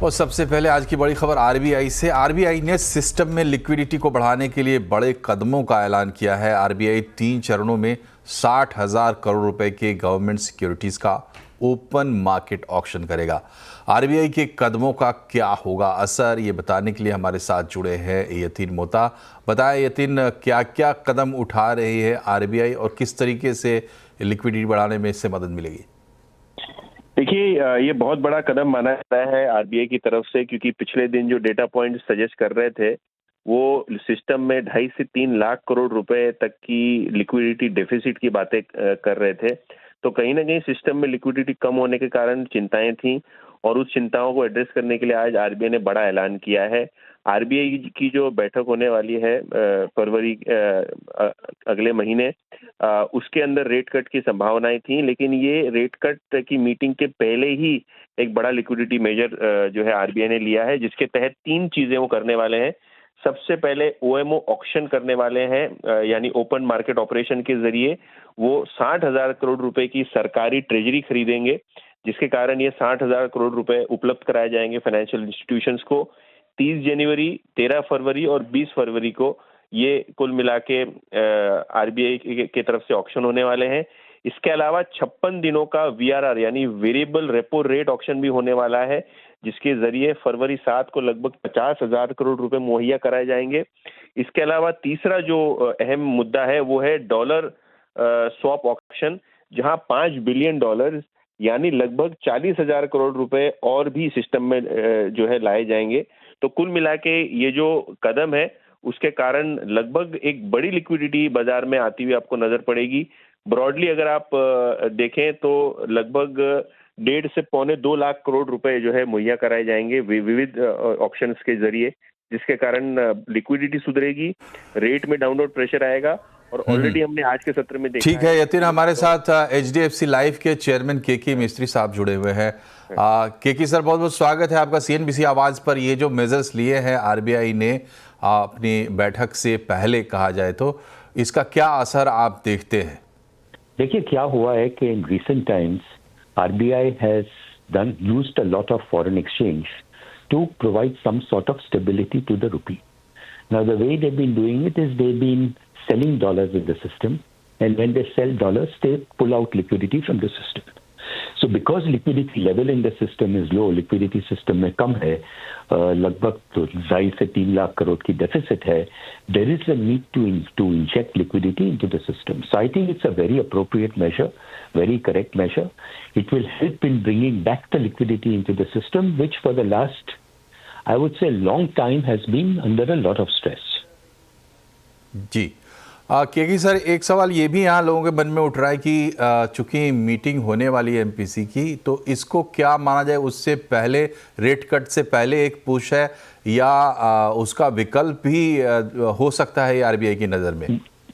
और सबसे पहले आज की बड़ी खबर आरबीआई से। आरबीआई ने सिस्टम में लिक्विडिटी को बढ़ाने के लिए बड़े कदमों का ऐलान किया है। आरबीआई 3 चरणों में 60,000 करोड़ रुपए के गवर्नमेंट सिक्योरिटीज का ओपन मार्केट ऑक्शन करेगा। आरबीआई के कदमों का क्या होगा असर, ये बताने के लिए हमारे साथ जुड़े हैं यतीन मोता। बताएं यतीन, क्या क्या कदम उठा रही है आरबीआई और किस तरीके से लिक्विडिटी बढ़ाने में इससे मदद मिलेगी? देखिए, ये बहुत बड़ा कदम माना जाता है आरबीआई की तरफ से, क्योंकि पिछले दिन जो डेटा पॉइंट सजेस्ट कर रहे थे वो सिस्टम में 2.5 से 3 लाख करोड़ रुपए तक की लिक्विडिटी डेफिसिट की बातें कर रहे थे। तो कहीं ना कहीं सिस्टम में लिक्विडिटी कम होने के कारण चिंताएं थीं और उस चिंताओं को एड्रेस करने के लिए आज आरबीआई ने बड़ा ऐलान किया है। आरबीआई की जो बैठक होने वाली है फरवरी अगले महीने, उसके अंदर रेट कट की संभावनाएं थी, लेकिन ये रेट कट की मीटिंग के पहले ही एक बड़ा लिक्विडिटी मेजर जो है आरबीआई ने लिया है, जिसके तहत 3 चीजें वो करने वाले हैं। सबसे पहले ओएमओ ऑक्शन करने वाले हैं, यानी ओपन मार्केट ऑपरेशन के जरिए वो 60,000 करोड़ रुपए की सरकारी ट्रेजरी खरीदेंगे, जिसके कारण ये 60,000 करोड़ रुपए उपलब्ध कराए जाएंगे फाइनेंशियल इंस्टीट्यूशंस को। 30 जनवरी, 13 फरवरी और 20 फरवरी को ये कुल मिला के आरबीआई की तरफ से ऑक्शन होने वाले हैं। इसके अलावा 56 दिनों का वीआरआर यानी वेरिएबल रेपो रेट ऑक्शन भी होने वाला है, जिसके जरिए फरवरी 7 को लगभग 50,000 करोड़ रुपए मुहैया कराए जाएंगे। इसके अलावा तीसरा जो अहम मुद्दा है वो है डॉलर स्वैप ऑक्शन, जहां $5 बिलियन यानी लगभग 40,000 करोड़ रुपए और भी सिस्टम में जो है लाए जाएंगे। तो कुल मिला के ये जो कदम है उसके कारण लगभग एक बड़ी लिक्विडिटी बाजार में आती हुई आपको नजर पड़ेगी। ब्रॉडली अगर आप देखें तो लगभग 1.5 से 2.25 लाख करोड़ रुपए जो है मुहैया कराए जाएंगे विविध ऑप्शंस के जरिए, जिसके कारण लिक्विडिटी सुधरेगी, रेट में डाउनवर्ड प्रेशर आएगा। और ऑलरेडी हमने आज के सत्र में देखा। ठीक है यतीन, हमारे साथ एचडीएफसी लाइफ के चेयरमैन केके मिस्त्री साहब जुड़े हुए हैं। केके सर, बहुत बहुत स्वागत है आपका सीएनबीसी आवाज पर। ये जो मेजर्स लिए हैं आरबीआई ने अपनी बैठक से पहले, कहा जाए तो इसका क्या असर आप देखते हैं? देखिए, क्या हुआ है कि in recent times RBI has used a lot of foreign exchange to provide some sort of stability to the rupee. Now the way they been doing it is they been selling dollars in the system, and when they sell dollars, they pull out liquidity from the system. So because liquidity level in the system is low, liquidity system में कम है, लगभग 2.5 से 3 लाख करोड़ की deficit है, there is a need to inject liquidity into the system. So I think it's a very appropriate measure, very correct measure. It will help in bringing back the liquidity into the system, which for the last, I would say, long time has been under a lot of stress. जी KK sir, एक सवाल ये भी यहाँ लोगों के मन में उठ रहा है कि चूंकि मीटिंग होने वाली है एमपीसी की, तो इसको क्या माना जाए, उससे पहले रेट कट से पहले एक पुश है या उसका विकल्प भी हो सकता है आरबीआई की नज़र में?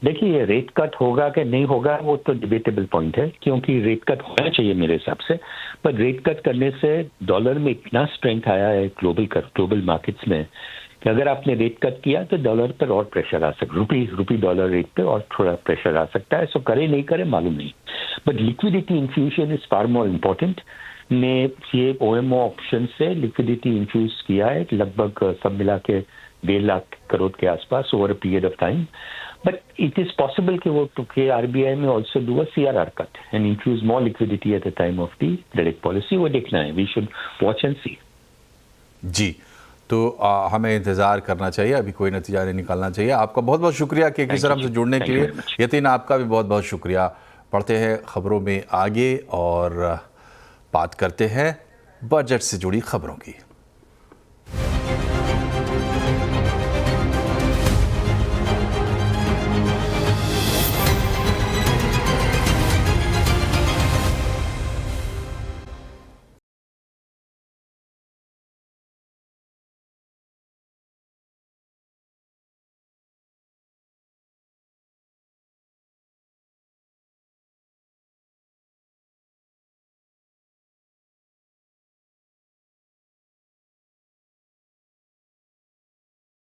देखिए, रेट कट होगा कि नहीं होगा वो तो डिबेटेबल पॉइंट है, क्योंकि रेट कट होना चाहिए मेरे हिसाब से। पर रेट कट करने से डॉलर में इतना स्ट्रेंथ आया है ग्लोबल मार्केट्स में कि अगर आपने रेट कट किया तो डॉलर पर और प्रेशर आ सकता, रूपी डॉलर रेट पे और थोड़ा प्रेशर आ सकता है। सो करे नहीं करे मालूम नहीं, but liquidity infusion is far more important. ने ये ओएमओ ऑप्शन से लिक्विडिटी इन्फ्यूज किया है लगभग सब मिला के 1.5 लाख करोड़ के आसपास over a period of time. But it is possible कि वो के RBI may also do a CRR cut and infuse more liquidity at the time of the credit policy. वो देखना है, we should watch and see. जी, तो हमें इंतज़ार करना चाहिए, अभी कोई नतीजा नहीं निकालना चाहिए। आपका बहुत बहुत शुक्रिया केके सर हमसे जुड़ने के लिए। यतीन, आपका भी बहुत बहुत शुक्रिया। पढ़ते हैं खबरों में आगे और बात करते हैं बजट से जुड़ी खबरों की।